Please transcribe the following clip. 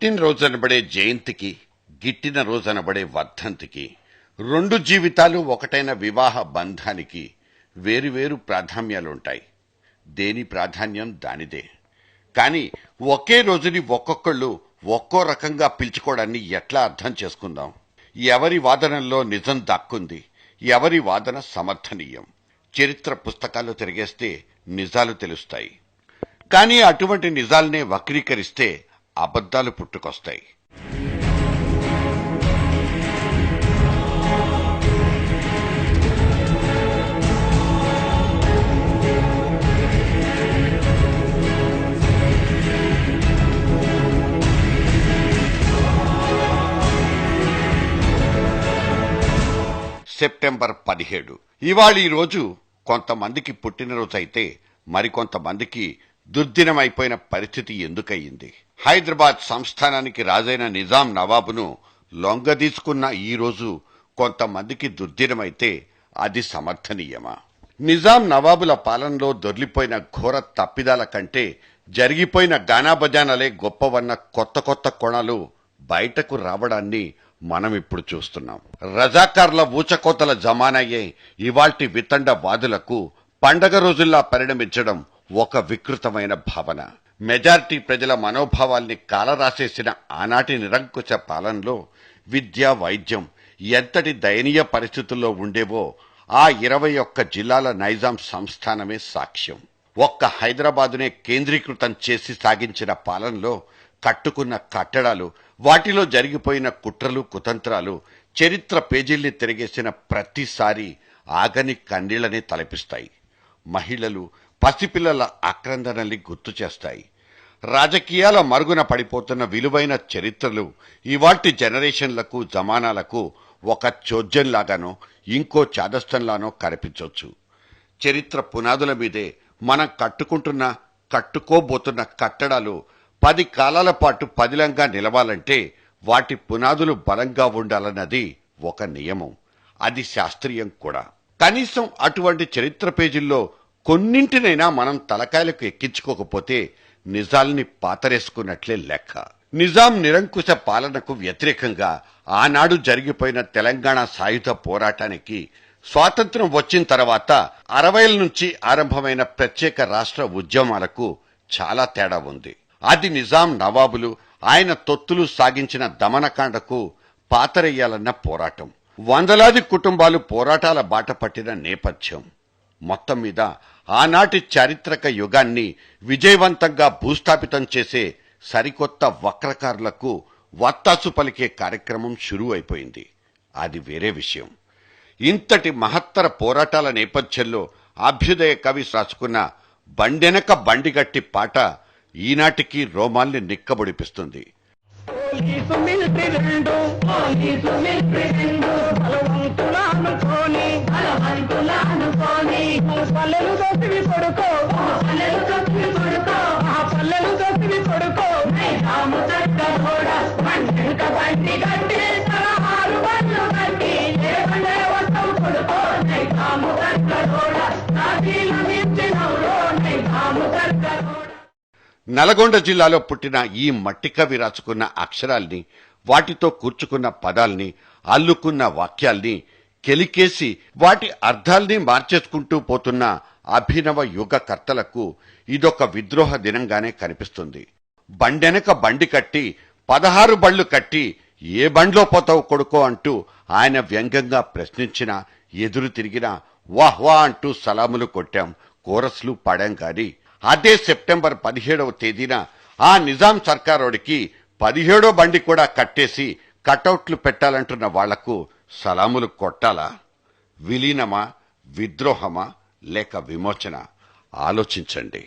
పుట్టినరోజనబడే జయంతికి, గిట్టిన రోజనబడే వర్ధంతికి, రెండు జీవితాలు ఒకటైన వివాహ బంధానికి వేరువేరు ప్రాధాన్యాలుంటాయి. దేని ప్రాధాన్యం దానిదే. కానీ ఒకే రోజుని ఒక్కొక్కళ్ళు ఒక్కో రకంగా పిలుచుకోవడాన్ని ఎట్లా అర్థం చేసుకుందాం? ఎవరి వాదనల్లో నిజం దాక్కుంది, ఎవరి వాదన సమర్థనీయం? చరిత్ర పుస్తకాలు తిరిగేస్తే నిజాలు తెలుస్తాయి. కానీ అటువంటి నిజాలనే వక్రీకరిస్తే అబద్ధాలు పుట్టుకొస్తాయి. సెప్టెంబర్ 17 ఇవాళ ఈ రోజు కొంతమందికి పుట్టినరోజు అయితే మరికొంతమందికి దుర్దినమైపోయిన పరిస్థితి ఎందుకయ్యింది? హైదరాబాద్ సంస్థానానికి రాజైన నిజాం నవాబును లొంగదీసుకున్న ఈ రోజు కొంతమందికి దుర్దినమైతే అది సమర్థనీయమా? నిజాం నవాబుల పాలనలో దొర్లిపోయిన ఘోర తప్పిదాల కంటే జరిగిపోయిన గానాబజానాలే గొప్పవన్న కొత్త కొత్త కోణాలు బయటకు రావడాన్ని మనం ఇప్పుడు చూస్తున్నాం. రజాకార్ల ఊచకోతల జమానాయే ఇవాల్టి వితండ వాదులకు పండగ రోజుల్లా పరిణమించడం ఒక వికృతమైన భావన. మెజారిటీ ప్రజల మనోభావాల్ని కాలరాసేసిన ఆనాటి నిరంకుశ పాలనలో విద్య, వైద్యం ఎంతటి దయనీయ పరిస్థితుల్లో ఉండేవో ఆ 21 జిల్లాల నైజాం సంస్థానమే సాక్ష్యం. ఒక్క హైదరాబాదునే కేంద్రీకృతం చేసి సాగించిన పాలనలో కట్టుకున్న కట్టడాలు, వాటిలో జరిగిపోయిన కుట్రలు, కుతంత్రాలు చరిత్ర పేజీల్ని తిరిగేసిన ప్రతిసారి ఆగని కన్నీళ్లనే తలపిస్తాయి. మహిళలు, పసిపిల్లల ఆక్రందనల్ని గుర్తు చేస్తాయి. రాజకీయాల మరుగున పడిపోతున్న విలువైన చరిత్రలు ఇవాల్టి జనరేషన్లకు, జమానాలకు ఒక చోద్యంలాగానో ఇంకో చాదస్తంలానో కనిపించవచ్చు. చరిత్ర పునాదుల మీదే మనం కట్టుకోబోతున్న కట్టడాలు 10 కాలాల పాటు పదిలంగా నిలవాలంటే వాటి పునాదులు బలంగా ఉండాలన్నది ఒక నియమం. అది శాస్త్రీయం కూడా. కనీసం అటువంటి చరిత్ర పేజీల్లో కొన్నింటినైనా మనం తలకాయలకు ఎక్కించుకోకపోతే నిజాల్ని పాతరేసుకున్నట్లే లెక్క. నిజాం నిరంకుశ పాలనకు వ్యతిరేకంగా ఆనాడు జరిగిపోయిన తెలంగాణ సాయుధ పోరాటానికి స్వాతంత్ర్యం వచ్చిన తర్వాత 60ల నుంచి ఆరంభమైన ప్రత్యేక రాష్ట్ర ఉద్యమాలకు చాలా తేడా ఉంది. అది నిజాం నవాబులు, ఆయన తొత్తులు సాగించిన దమనకాండకు పాతరెయ్యాలన్న పోరాటం. వందలాది కుటుంబాలు పోరాటాల బాట పట్టిన నేపథ్యం. మొత్తం మీద ఆనాటి చారిత్రక యుగాన్ని విజయవంతంగా భూస్థాపితం చేసే సరికొత్త వక్రకారులకు వత్తాసు పలికే కార్యక్రమం షురూ అయిపోయింది. అది వేరే విషయం. ఇంతటి మహత్తర పోరాటాల నేపథ్యంలో అభ్యుదయ కవి రాసుకున్న బండెనక బండిగట్టి పాట ఈనాటికి రోమాల్ని నిక్కబొడిపిస్తుంది. నల్గొండ జిల్లాలో పుట్టిన ఈ మట్టి కవి రాసుకున్న అక్షరాల్ని, వాటితో కూర్చుకున్న పదాల్ని, అల్లుకున్న వాక్యాల్ని కెలికేసి వాటి అర్థాల్ని మార్చేసుకుంటూ పోతున్న అభినవ యుగ కర్తలకు ఇదొక విద్రోహ దినంగానే కనిపిస్తుంది. బండెనక బండి కట్టి 16 బళ్లు కట్టి ఏ బండ్లో పోతావు కొడుకో అంటూ ఆయన వ్యంగ్యంగా ప్రశ్నించినా, ఎదురు తిరిగినా వాహ్ వా అంటూ సలాములు కొట్టాం, కోరస్లు పాడాం. గాని అదే సెప్టెంబర్ 17వ తేదీన ఆ నిజాం సర్కారోడికి 17వ బండి కూడా కట్టేసి కటౌట్లు పెట్టాలంటున్న వాళ్లకు సలాములు కొట్టాలా? విలీనమా, విద్రోహమా, లేక విమోచన? ఆలోచించండి.